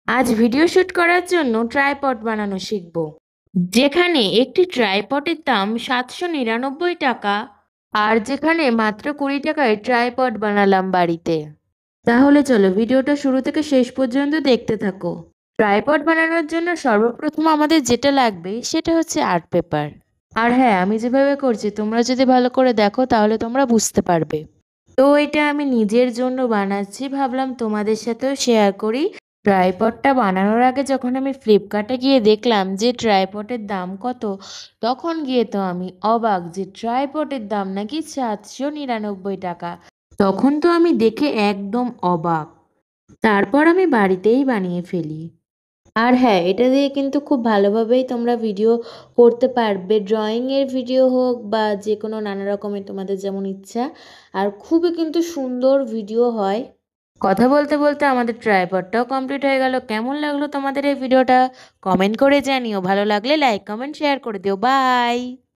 আজ video shoot করার জন্য ট্রাইপড বানানো শিখব, যেখানে একটি ট্রাইপডের দাম 799 টাকা, আর যেখানে মাত্র 20 টাকায় ট্রাইপড বানালাম বাড়িতে। তাহলে চলো ভিডিওটা শুরু থেকে শেষ পর্যন্ত দেখতে থাকো। ট্রাইপড বানানোর জন্য সর্বপ্রথম আমাদের যেটা লাগবে সেটা হচ্ছে আর্ট পেপার। আর হ্যাঁ, আমি যেভাবে করছি তোমরা যদি ভালো করে দেখো তাহলে তোমরা বুঝতে পারবে। তো এটা আমি নিজের জন্য বানাচ্ছি, ভাবলাম তোমাদের সাথেও শেয়ার করি। ট্রাইপডটা বানানোর আগে যখন আমি ফ্লিপকার্টে গিয়ে দেখলাম যে ট্রাইপডের দাম কত, তখন গিয়ে তো আমি অবাক যে ট্রাইপডের দাম নাকি 799 টাকা। তখন তো আমি দেখে একদম অবাক। তারপর আমি বাড়িতেই বানিয়ে ফেলি। আর হ্যাঁ, এটা দিয়ে কিন্তু খুব ভালোভাবেই তোমরা ভিডিও করতে পারবে, ড্রয়িংয়ের ভিডিও হোক বা যে কোনো নানা রকমের তোমাদের যেমন ইচ্ছা। আর খুবই কিন্তু সুন্দর ভিডিও হয়। কথা বলতে বলতে আমাদের ট্রাইপডটাও কমপ্লিট হয়ে গেল। কেমন লাগলো তোমাদের এই ভিডিওটা কমেন্ট করে জানিও, ভালো লাগলে লাইক কমেন্ট শেয়ার করে দিও। বাই।